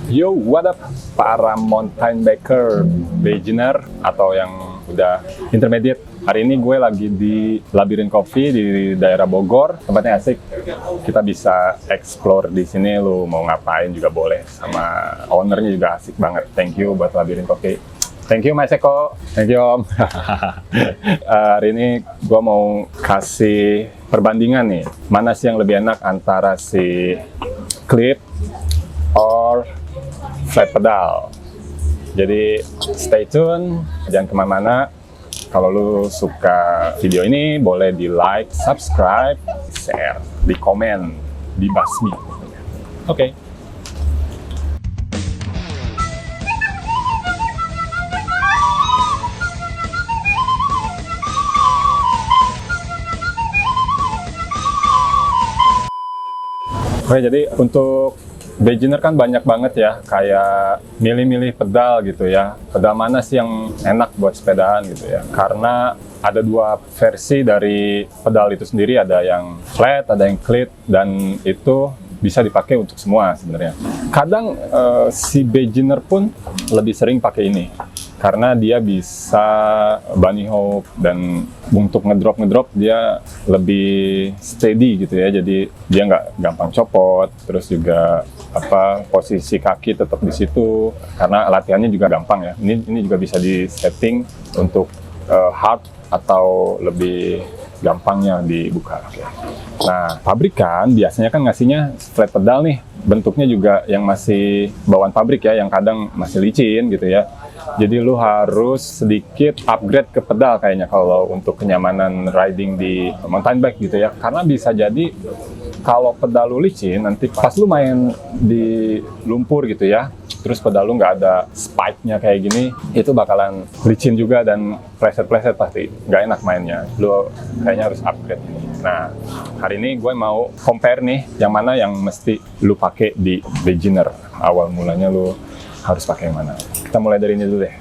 Yo, what up para mountain biker beginner atau yang udah intermediate. Hari ini gue lagi di Labirin Coffee di daerah Bogor. Tempatnya asik. Kita bisa explore di sini. Lu mau ngapain juga boleh. Sama ownernya juga asik banget. Thank you buat Labirin Coffee. Thank you Mas Eko. Thank you Om. Hari ini gue mau kasih perbandingan nih. Mana sih yang lebih enak antara si clip or flat pedal. Jadi stay tune, jangan kemana-mana. Kalau lu suka video ini, boleh di like, subscribe, share, di komen, di basmi. Oke. Oke, jadi untuk beginner kan banyak banget ya, kayak milih-milih pedal gitu ya. Pedal mana sih yang enak buat sepedaan gitu ya. Karena ada dua versi dari pedal itu sendiri, ada yang flat, ada yang clit, dan itu bisa dipakai untuk semua sebenarnya. Kadang si beginner pun lebih sering pakai ini, karena dia bisa bunny hop dan untuk ngedrop dia lebih steady gitu ya, jadi dia nggak gampang copot, terus juga posisi kaki tetap di situ karena latihannya juga gampang ya. Ini juga bisa di setting untuk hard atau lebih gampangnya dibuka. Nah, pabrikan biasanya kan ngasihnya flat pedal nih, bentuknya juga yang masih bawaan pabrik ya, yang kadang masih licin gitu ya. Jadi lu harus sedikit upgrade ke pedal kayaknya kalau untuk kenyamanan riding di mountain bike gitu ya. Karena bisa jadi kalau pedal lu licin, nanti pas lu main di lumpur gitu ya, terus pedal lu nggak ada spike-nya kayak gini, itu bakalan licin juga dan pleset-pleset pasti. Nggak enak mainnya. Lu kayaknya harus upgrade ini. Nah, hari ini gue mau compare nih, yang mana yang mesti lu pakai di beginner. Awal mulanya lu harus pakai yang mana. Kita mulai dari ini dulu deh.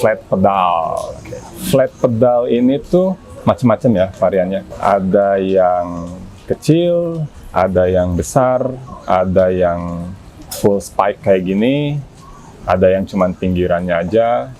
Flat pedal. Okay. Flat pedal ini tuh macam-macam ya variannya. Ada yang kecil, ada yang besar, ada yang full spike kayak gini, ada yang cuman pinggirannya aja,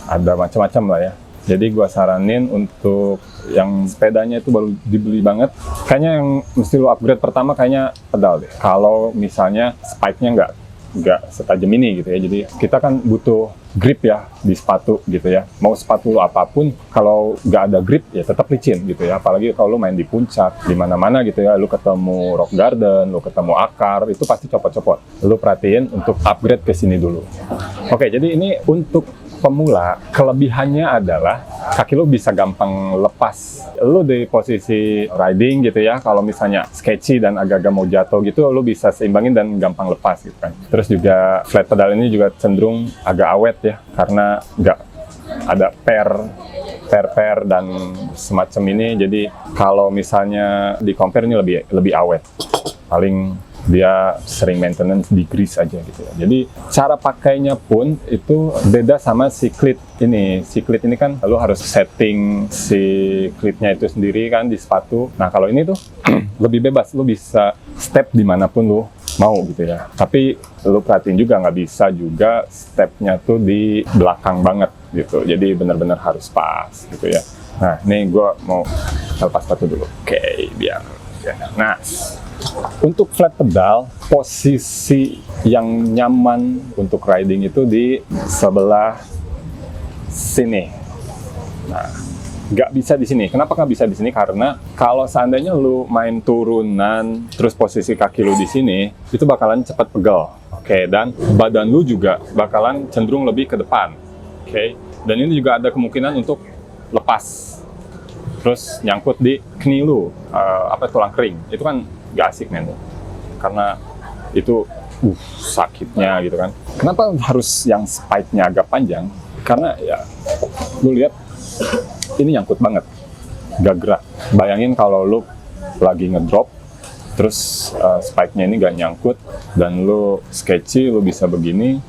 ada macam-macam lah ya. Jadi gua saranin untuk yang sepedanya itu baru dibeli banget, kayaknya yang mesti lo upgrade pertama kayaknya pedal deh. Kalau misalnya spike-nya nggak setajam ini gitu ya. Jadi kita kan butuh grip ya di sepatu gitu ya. Mau sepatu lo apapun, kalau nggak ada grip ya tetap licin gitu ya. Apalagi kalau lo main di puncak, di mana-mana gitu ya. Lo ketemu rock garden, lo ketemu akar, itu pasti copot-copot. Lo perhatiin untuk upgrade ke sini dulu. Oke, jadi ini untuk pemula, kelebihannya adalah kaki lo bisa gampang lepas. Lo di posisi riding gitu ya, kalau misalnya sketchy dan agak-agak mau jatuh gitu, lo bisa seimbangin dan gampang lepas gitu kan. Terus juga flat pedal ini juga cenderung agak awet ya, karena nggak ada per dan semacam ini. Jadi kalau misalnya di compare ini lebih awet. Paling dia sering maintenance di grease aja gitu ya. Jadi cara pakainya pun itu beda sama si clit ini. Si clit ini kan lo harus setting si clipnya itu sendiri kan di sepatu. Nah kalau ini tuh lebih bebas, lo bisa step dimanapun lo mau gitu ya. Tapi lo perhatiin juga nggak bisa juga stepnya tuh di belakang banget gitu. Jadi benar-benar harus pas gitu ya. Nah ini gue mau lepas sepatu dulu. Oke, biar ya. Nah, untuk flat pedal, posisi yang nyaman untuk riding itu di sebelah sini. Nah, nggak bisa di sini. Kenapa nggak bisa di sini? Karena kalau seandainya lu main turunan, terus posisi kaki lu di sini, itu bakalan cepat pegel. Oke, dan badan lu juga bakalan cenderung lebih ke depan. Oke, dan ini juga ada kemungkinan untuk lepas. Terus nyangkut di knie lu, tulang kering. Itu kan gak asik men, karena itu sakitnya gitu kan. Kenapa harus yang spike-nya agak panjang? Karena ya lu lihat ini nyangkut banget, gak gerak. Bayangin kalau lu lagi ngedrop, terus spike-nya ini gak nyangkut, dan lu sketchy, lu bisa begini,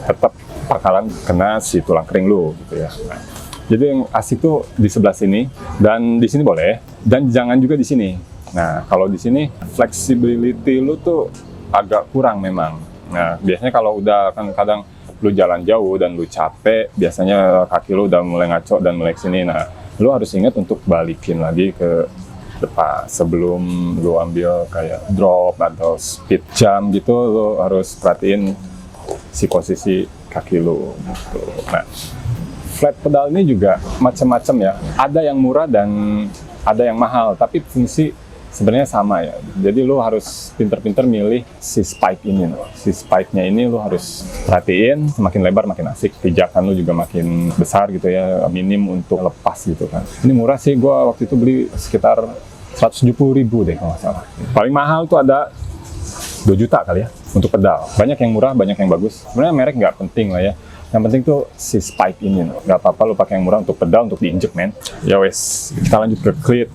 tetap bakalan kena si tulang kering lu gitu ya. Nah, jadi yang asik tuh di sebelah sini, dan di sini boleh, dan jangan juga di sini. Nah, kalau di sini flexibility lu tuh agak kurang memang. Nah, biasanya kalau udah kan kadang lu jalan jauh dan lu capek, biasanya kaki lu udah mulai ngaco dan mulai kesini. Nah, lu harus ingat untuk balikin lagi ke depan sebelum lu ambil kayak drop atau speed jump gitu. Lu harus perhatiin si posisi kaki lu gitu. Nah, flat pedal ini juga macam-macam ya. Ada yang murah dan ada yang mahal, tapi fungsi sebenarnya sama ya. Jadi lu harus pinter-pinter milih si spike ini. Si spike-nya ini lu harus perhatiin, semakin lebar makin asik. Pijakan lu juga makin besar gitu ya, minim untuk lepas gitu kan. Ini murah sih, gua waktu itu beli sekitar 170.000 deh kalau nggak salah. Paling mahal tuh ada 2 juta kali ya untuk pedal. Banyak yang murah, banyak yang bagus. Sebenarnya merek nggak penting lah ya. Yang penting tuh si spike ini. Nggak apa-apa lu pakai yang murah untuk pedal, untuk diinjek men. Ya wes, kita lanjut ke cleat.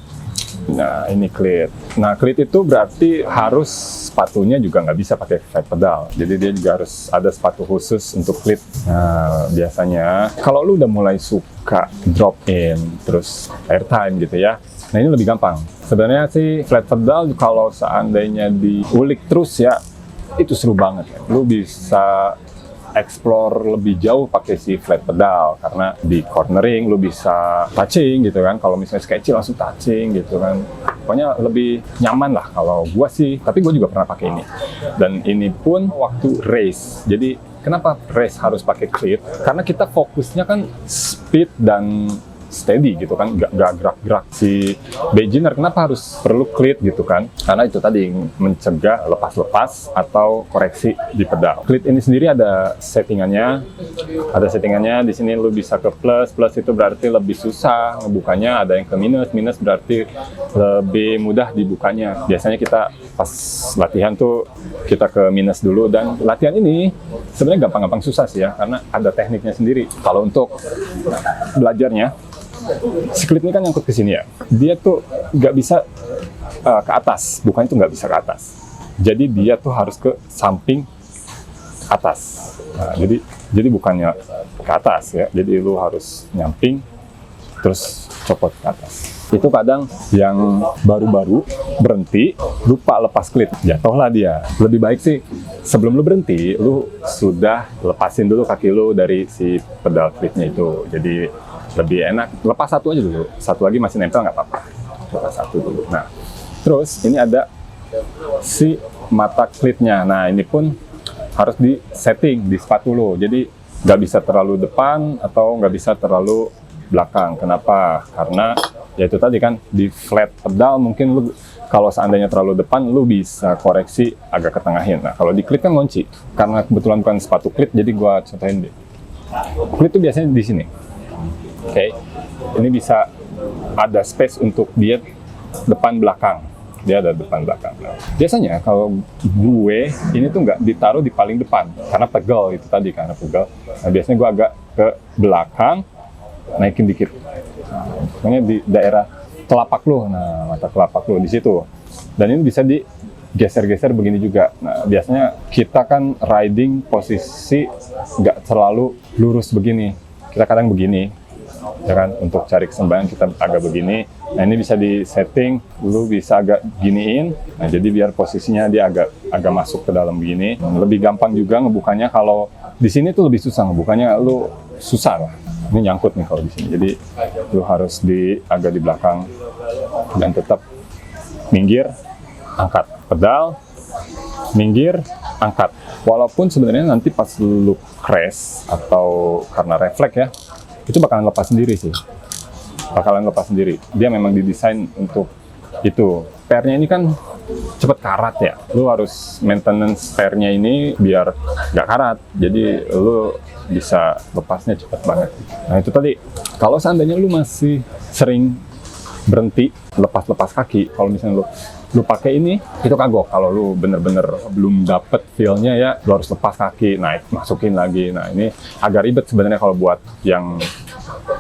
Nah, ini cleat. Nah, cleat itu berarti harus sepatunya juga nggak bisa pakai flat pedal. Jadi dia juga harus ada sepatu khusus untuk cleat. Nah, biasanya kalau lu udah mulai suka drop in, terus airtime gitu ya. Nah, ini lebih gampang. Sebenarnya sih flat pedal kalau seandainya diulik terus ya, itu seru banget. Lu bisa explore lebih jauh pakai si flat pedal karena di cornering lu bisa touching gitu kan. Kalau misalnya sketchy langsung touching gitu kan. Pokoknya lebih nyaman lah kalau gua sih. Tapi gua juga pernah pakai ini. Dan ini pun waktu race. Jadi kenapa race harus pakai cleat? Karena kita fokusnya kan speed dan steady gitu kan, nggak gerak-gerak. Si beginner kenapa harus perlu cleat gitu kan? Karena itu tadi mencegah lepas-lepas atau koreksi di pedal. Cleat ini sendiri ada settingannya, di sini lu bisa ke plus itu berarti lebih susah ngebukanya, ada yang ke minus berarti lebih mudah dibukanya. Biasanya kita pas latihan tuh kita ke minus dulu, dan latihan ini sebenarnya gampang-gampang susah sih ya, karena ada tekniknya sendiri. Kalau untuk belajarnya, si cleat ini kan nyangkut ke sini ya. Dia tuh nggak bisa ke atas, bukannya tuh nggak bisa ke atas. Jadi dia tuh harus ke samping atas. Nah, jadi bukannya ke atas ya. Jadi lu harus nyamping terus copot ke atas. Itu kadang yang baru-baru berhenti lupa lepas cleat, jatuhlah dia. Lebih baik sih sebelum lu berhenti, lu sudah lepasin dulu kaki lu dari si pedal cleatnya itu. Jadi lebih enak, lepas satu aja dulu, satu lagi masih nempel nggak apa-apa, lepas satu dulu. Nah, terus ini ada si mata cleatnya. Nah, ini pun harus di setting di sepatu lo, jadi nggak bisa terlalu depan atau nggak bisa terlalu belakang. Kenapa? Karena ya itu tadi kan, di flat pedal mungkin lu kalau seandainya terlalu depan, lu bisa koreksi agak ketengahin. Nah, kalau di cleat kan ngunci, karena kebetulan bukan sepatu cleat, jadi gua contohin deh. Cleat itu biasanya di sini. Oke, ini bisa ada space untuk dia depan belakang. Dia ada depan belakang. Nah, biasanya kalau gue ini tuh nggak ditaruh di paling depan karena pegel itu tadi, karena pegel. Nah, biasanya gue agak ke belakang, naikin dikit. Nah, pokoknya di daerah telapak lo, nah mata telapak lo di situ. Dan ini bisa digeser-geser begini juga. Nah, biasanya kita kan riding posisi nggak terlalu lurus begini. Kita kadang begini. Ya kan, untuk cari keseimbangan kita agak begini. Nah, ini bisa di setting, lu bisa agak giniin. Nah, jadi biar posisinya dia agak masuk ke dalam begini. Lebih gampang juga ngebukanya. Kalau di sini tuh lebih susah ngebukanya, lu susah lah. Ini nyangkut nih kalau di sini. Jadi lu harus agak di belakang dan tetap minggir, angkat pedal, minggir, angkat. Walaupun sebenarnya nanti pas lu crash atau karena refleks ya, itu bakalan lepas sendiri sih. Bakalan lepas sendiri. Dia memang didesain untuk itu. Pairnya ini kan cepet karat ya. Lu harus maintenance pairnya ini biar nggak karat. Jadi lu bisa lepasnya cepet banget. Nah, itu tadi. Kalau seandainya lu masih sering berhenti lepas-lepas kaki, kalau misalnya lu pakai ini, itu kagok. Kalau lu bener-bener belum dapet feel-nya ya, lu harus lepas kaki, naik, masukin lagi. Nah, ini agak ribet sebenarnya kalau buat yang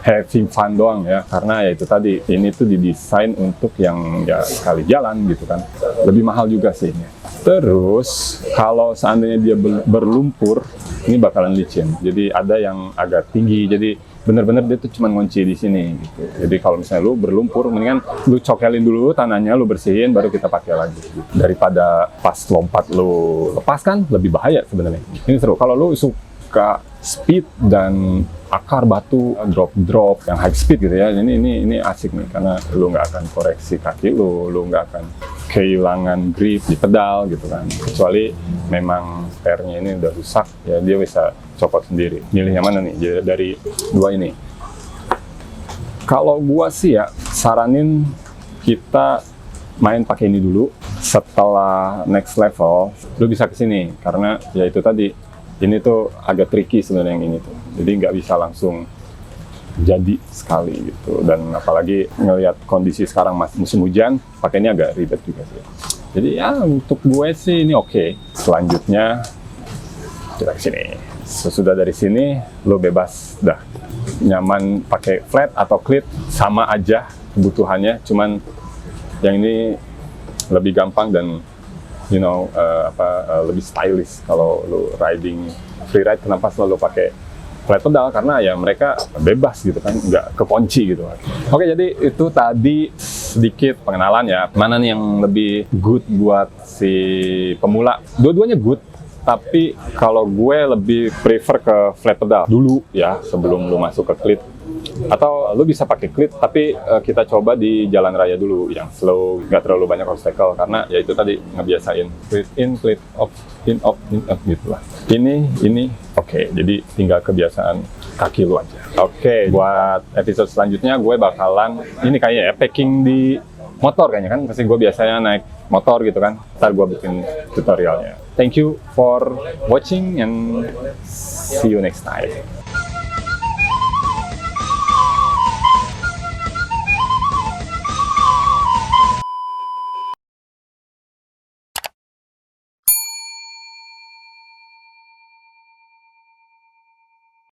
having fun doang ya, karena ya itu tadi, ini tuh didesain untuk yang ya sekali jalan gitu kan. Lebih mahal juga sih ini. Terus kalau seandainya dia berlumpur, ini bakalan licin. Jadi ada yang agak tinggi, jadi bener-bener dia tuh cuma ngunci di sini gitu. Jadi kalau misalnya lu berlumpur, mendingan lu cokelin dulu tanahnya, lu bersihin, baru kita pakai lagi. Gitu. Daripada pas lompat lu lepaskan, lebih bahaya sebenarnya. Ini seru. Kalau lu suka speed dan akar batu drop yang high speed gitu ya, ini asik nih karena lu nggak akan koreksi kaki lu nggak akan kehilangan grip di pedal gitu kan. Kecuali memang spare-nya ini udah rusak, ya dia bisa copot sendiri. Milih yang mana nih dari dua ini? Kalau gua sih ya saranin kita main pakai ini dulu. Setelah next level, lu bisa ke sini karena ya itu tadi. Ini tuh agak tricky sebenarnya yang ini tuh. Jadi nggak bisa langsung jadi sekali gitu. Dan apalagi ngelihat kondisi sekarang musim hujan, pakai ini agak ribet juga sih. Jadi ya untuk gue sih ini oke. Selanjutnya kita ke sini. Sesudah dari sini, lo bebas dah. Nyaman pakai flat atau cleat sama aja kebutuhannya. Cuman yang ini lebih gampang dan lebih stylish kalau lo riding freeride. Kenapa selalu pakai flat pedal? Karena ya mereka bebas gitu kan, nggak kekunci gitu. Oke, jadi itu tadi sedikit pengenalan ya. Mana nih yang lebih good buat si pemula? Dua-duanya good, tapi kalau gue lebih prefer ke flat pedal dulu ya sebelum lo masuk ke cleat. Atau lu bisa pakai cleat, tapi kita coba di jalan raya dulu yang slow, nggak terlalu banyak obstacle, karena ya itu tadi ngebiasain cleat in, cleat off, in off gitu lah. Ini oke, jadi tinggal kebiasaan kaki lu aja. Oke, buat episode selanjutnya gue bakalan ini kayaknya ya packing di motor kayaknya kan, pasti gue biasanya naik motor gitu kan, ntar gue bikin tutorialnya. Thank you for watching and see you next time.